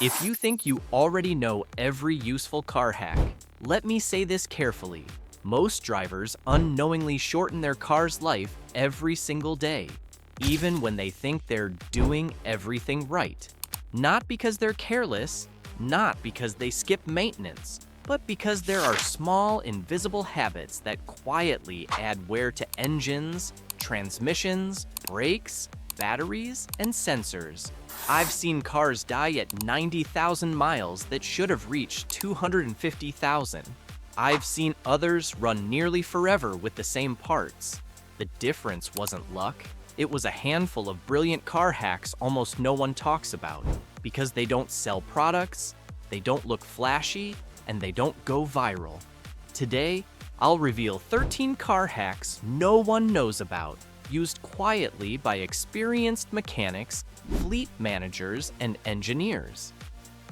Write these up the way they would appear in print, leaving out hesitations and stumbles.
If you think you already know every useful car hack, let me say this carefully. Most drivers unknowingly shorten their car's life every single day, even when they think they're doing everything right. Not because they're careless, not because they skip maintenance, but because there are small, invisible habits that quietly add wear to engines, transmissions, brakes, batteries, and sensors. I've seen cars die at 90,000 miles that should have reached 250,000. I've seen others run nearly forever with the same parts. The difference wasn't luck. It was a handful of brilliant car hacks almost no one talks about, because they don't sell products, they don't look flashy, and they don't go viral. Today, I'll reveal 13 car hacks no one knows about, used quietly by experienced mechanics, fleet managers, and engineers.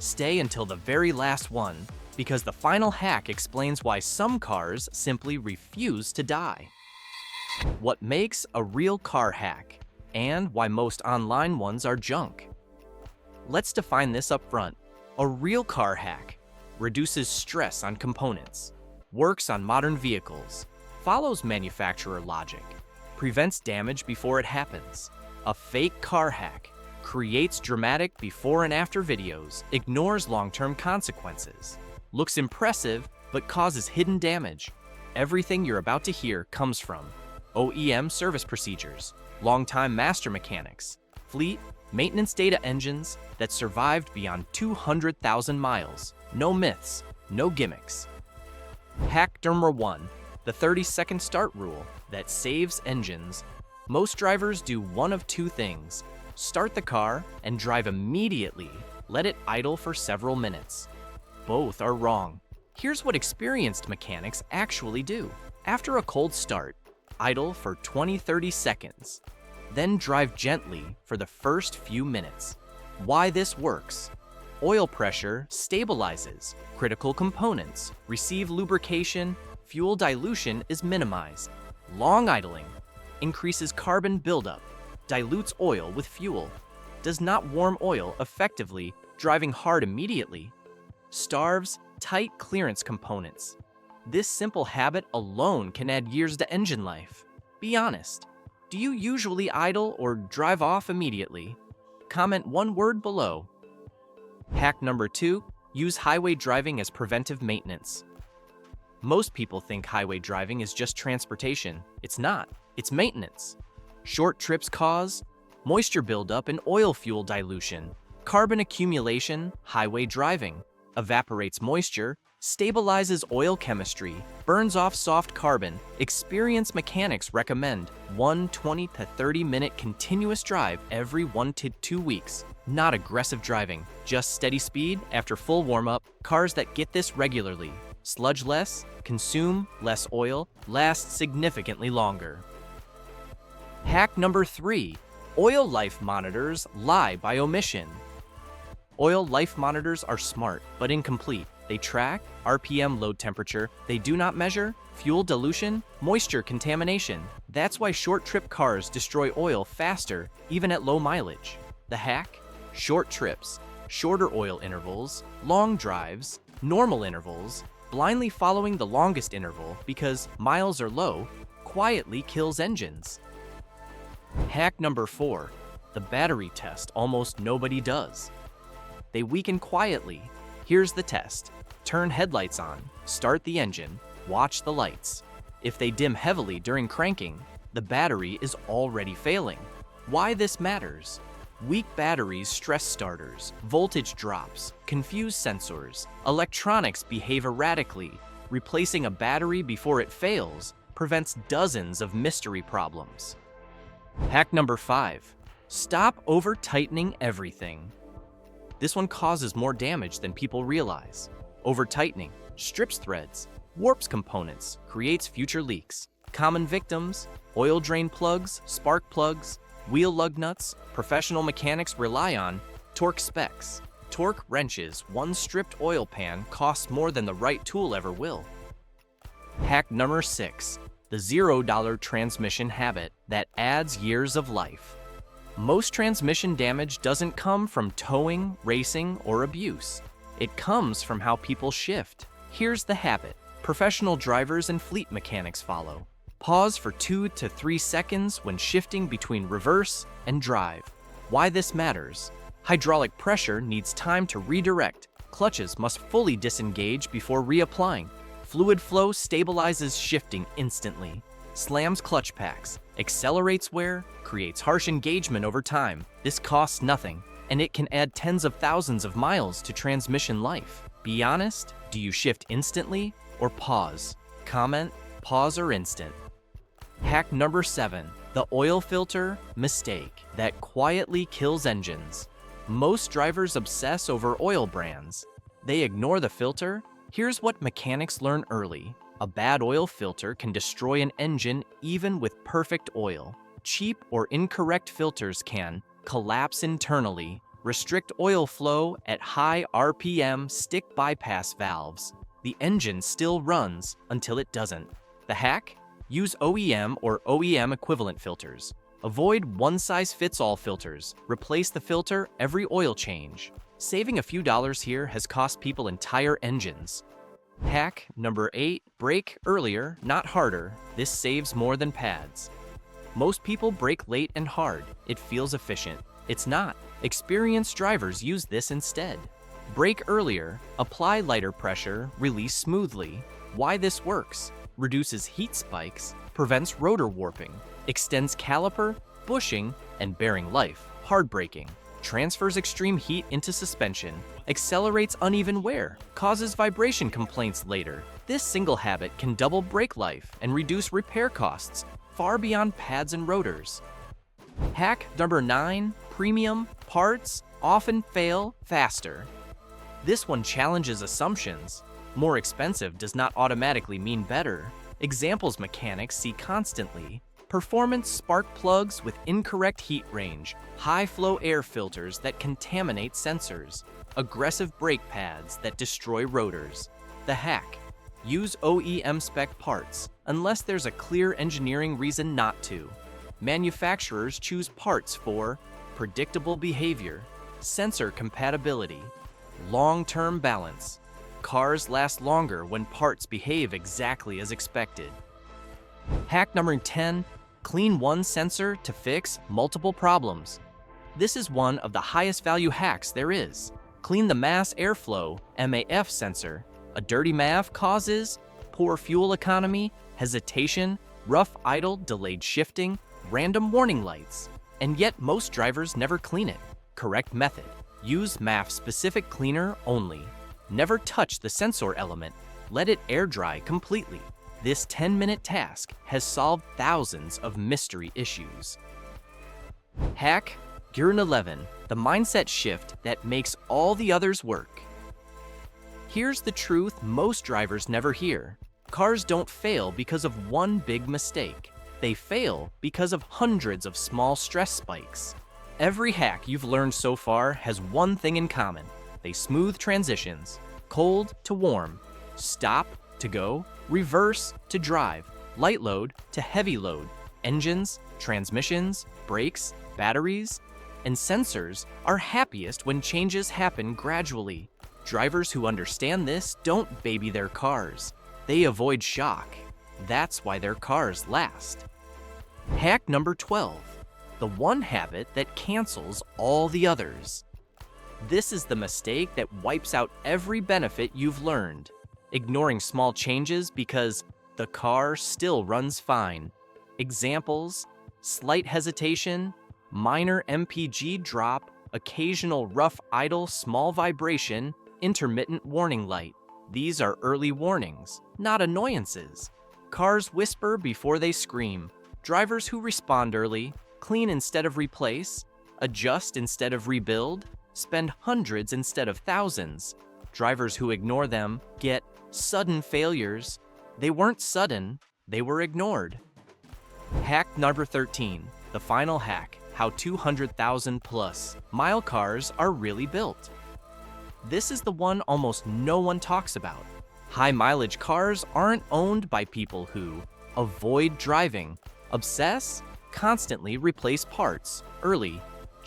Stay until the very last one, because the final hack explains why some cars simply refuse to die. What makes a real car hack, and why most online ones are junk. Let's define this up front. A real car hack reduces stress on components, works on modern vehicles, follows manufacturer logic, prevents damage before it happens. A fake car hack creates dramatic before and after videos, ignores long-term consequences, looks impressive but causes hidden damage. Everything you're about to hear comes from OEM service procedures, longtime master mechanics, fleet, maintenance data engines that survived beyond 200,000 miles. No myths, no gimmicks. Hack number 1, the 30-second start rule that saves engines. Most drivers do one of two things: start the car and drive immediately, let it idle for several minutes. Both are wrong. Here's what experienced mechanics actually do. After a cold start, idle for 20-30 seconds, then drive gently for the first few minutes. Why this works: oil pressure stabilizes, critical components receive lubrication, fuel dilution is minimized. Long idling increases carbon buildup, dilutes oil with fuel, does not warm oil effectively, driving hard immediately, starves tight clearance components. This simple habit alone can add years to engine life. Be honest. Do you usually idle or drive off immediately? Comment one word below. Hack number 2, use highway driving as preventive maintenance. Most people think highway driving is just transportation. It's not. It's maintenance. Short trips cause moisture buildup and oil fuel dilution, carbon accumulation. Highway driving evaporates moisture, stabilizes oil chemistry, burns off soft carbon. Experienced mechanics recommend 20 to 30-minute continuous drive every 1 to 2 weeks. Not aggressive driving, just steady speed after full warm-up. Cars that get this regularly sludge less, consume less oil, last significantly longer. Hack number 3, oil life monitors lie by omission. Oil life monitors are smart but incomplete. They track RPM, load temperature. They do not measure fuel dilution, moisture contamination. That's why short trip cars destroy oil faster, even at low mileage. The hack: short trips, shorter oil intervals, long drives, normal intervals. Blindly following the longest interval because miles are low quietly kills engines. Hack number 4, the battery test almost nobody does. They weaken quietly. Here's the test. Turn headlights on, start the engine, watch the lights. If they dim heavily during cranking, the battery is already failing. Why this matters: weak batteries stress starters, voltage drops, confuse sensors, electronics behave erratically. Replacing a battery before it fails prevents dozens of mystery problems. Hack number 5, stop over-tightening everything. This one causes more damage than people realize. Over-tightening strips threads, warps components, creates future leaks. Common victims: oil drain plugs, spark plugs, wheel lug nuts. Professional mechanics rely on torque specs. Torque wrenches. One stripped oil pan costs more than the right tool ever will. Hack number 6, the $0 transmission habit that adds years of life. Most transmission damage doesn't come from towing, racing, or abuse. It comes from how people shift. Here's the habit professional drivers and fleet mechanics follow. Pause for 2 to 3 seconds when shifting between reverse and drive. Why this matters. Hydraulic pressure needs time to redirect. Clutches must fully disengage before reapplying. Fluid flow stabilizes shifting instantly. Slams clutch packs, accelerates wear, creates harsh engagement over time. This costs nothing, and it can add tens of thousands of miles to transmission life. Be honest, do you shift instantly or pause? Comment, pause or instant. Hack number 7, the oil filter mistake that quietly kills engines. Most drivers obsess over oil brands. They ignore the filter. Here's what mechanics learn early. A bad oil filter can destroy an engine even with perfect oil. Cheap or incorrect filters can collapse internally, restrict oil flow at high RPM stick bypass valves. The engine still runs until it doesn't. The hack? Use OEM or OEM equivalent filters. Avoid one-size-fits-all filters. Replace the filter every oil change. Saving a few dollars here has cost people entire engines. Hack number 8, brake earlier, not harder. This saves more than pads. Most people brake late and hard. It feels efficient. It's not. Experienced drivers use this instead. Brake earlier, apply lighter pressure, release smoothly. Why this works? Reduces heat spikes, prevents rotor warping, extends caliper, bushing, and bearing life. Hard braking. Transfers extreme heat into suspension, accelerates uneven wear, causes vibration complaints later. This single habit can double brake life and reduce repair costs, far beyond pads and rotors. Hack number 9, premium parts often fail faster. This one challenges assumptions. More expensive does not automatically mean better. Examples mechanics see constantly. Performance spark plugs with incorrect heat range, high-flow air filters that contaminate sensors, aggressive brake pads that destroy rotors. The hack: use OEM spec parts, unless there's a clear engineering reason not to. Manufacturers choose parts for predictable behavior, sensor compatibility, long-term balance. Cars last longer when parts behave exactly as expected. Hack number 10, clean one sensor to fix multiple problems. This is one of the highest value hacks there is. Clean the mass airflow (MAF) sensor. A dirty MAF causes poor fuel economy, hesitation, rough idle, delayed shifting, random warning lights. And yet most drivers never clean it. Correct method: use MAF-specific cleaner only. Never touch the sensor element. Let it air dry completely. This 10-minute task has solved thousands of mystery issues. Hack Gear 11, the mindset shift that makes all the others work. Here's the truth most drivers never hear. Cars don't fail because of one big mistake. They fail because of hundreds of small stress spikes. Every hack you've learned so far has one thing in common. They smooth transitions, cold to warm, stop to go, reverse to drive, light load to heavy load, engines, transmissions, brakes, batteries, and sensors are happiest when changes happen gradually. Drivers who understand this don't baby their cars. They avoid shock. That's why their cars last. Hack number 12, the one habit that cancels all the others. This is the mistake that wipes out every benefit you've learned. Ignoring small changes because the car still runs fine. Examples: slight hesitation, minor MPG drop, occasional rough idle, small vibration, intermittent warning light. These are early warnings, not annoyances. Cars whisper before they scream. Drivers who respond early, clean instead of replace, adjust instead of rebuild, spend hundreds instead of thousands. Drivers who ignore them get sudden failures. They weren't sudden, they were ignored. Hack number 13, the final hack: how 200,000 plus mile cars are really built. This is the one almost no one talks about. High mileage cars aren't owned by people who avoid driving, obsess, constantly replace parts early,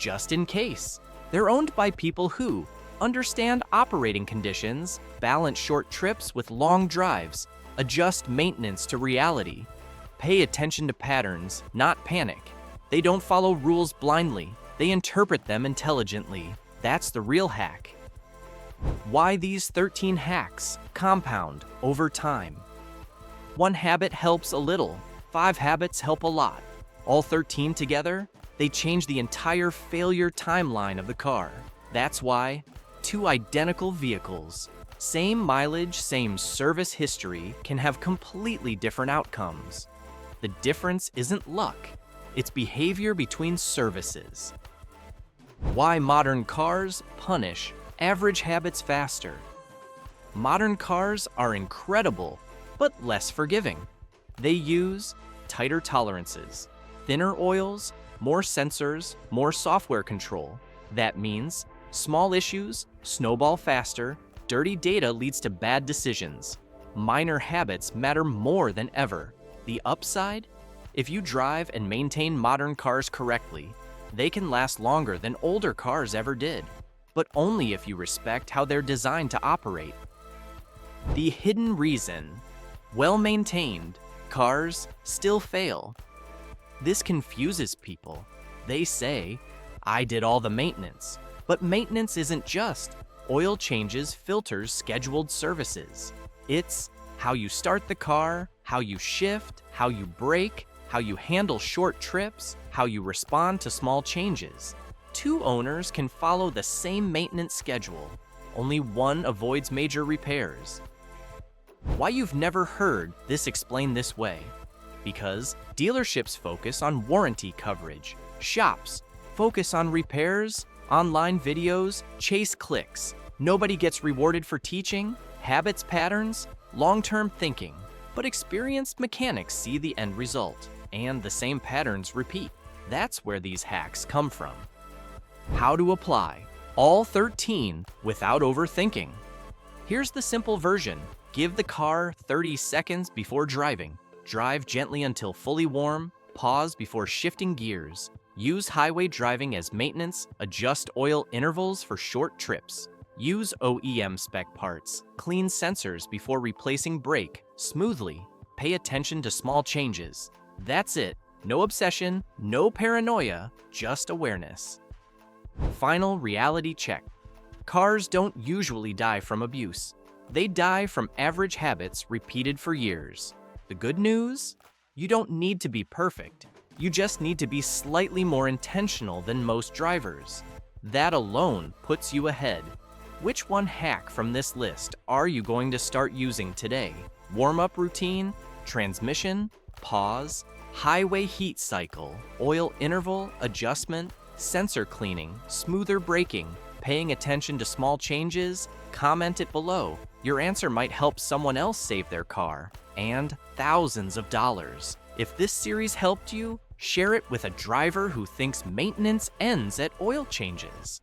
just in case. They're owned by people who understand operating conditions, balance short trips with long drives, adjust maintenance to reality, pay attention to patterns, not panic. They don't follow rules blindly, they interpret them intelligently. That's the real hack. Why these 13 hacks compound over time. One habit helps a little, 5 habits help a lot. All 13 together, they change the entire failure timeline of the car. That's why 2 identical vehicles, same mileage, same service history, can have completely different outcomes. The difference isn't luck, it's behavior between services. Why modern cars punish average habits faster. Modern cars are incredible, but less forgiving. They use tighter tolerances, thinner oils, more sensors, more software control. That means small issues snowball faster, dirty data leads to bad decisions. Minor habits matter more than ever. The upside? If you drive and maintain modern cars correctly, they can last longer than older cars ever did, but only if you respect how they're designed to operate. The hidden reason: well-maintained cars still fail. This confuses people. They say, I did all the maintenance, but maintenance isn't just oil changes, filters, scheduled services. It's how you start the car, how you shift, how you brake, how you handle short trips, how you respond to small changes. 2 owners can follow the same maintenance schedule. Only one avoids major repairs. Why you've never heard this explained this way? Because dealerships focus on warranty coverage. Shops focus on repairs, online videos, chase clicks. Nobody gets rewarded for teaching, habits, patterns, long-term thinking. But experienced mechanics see the end result, and the same patterns repeat. That's where these hacks come from. How to apply all 13 without overthinking. Here's the simple version. Give the car 30 seconds before driving. Drive gently until fully warm. Pause before shifting gears. Use highway driving as maintenance. Adjust oil intervals for short trips. Use OEM spec parts. Clean sensors before replacing brake smoothly. Pay attention to small changes. That's it. No obsession, no paranoia, just awareness. Final reality check. Cars don't usually die from abuse. They die from average habits repeated for years. The good news? You don't need to be perfect. You just need to be slightly more intentional than most drivers. That alone puts you ahead. Which one hack from this list are you going to start using today? Warm-up routine, transmission, pause, highway heat cycle, oil interval adjustment, sensor cleaning, smoother braking, paying attention to small changes? Comment it below. Your answer might help someone else save their car, and thousands of dollars. If this series helped you, share it with a driver who thinks maintenance ends at oil changes.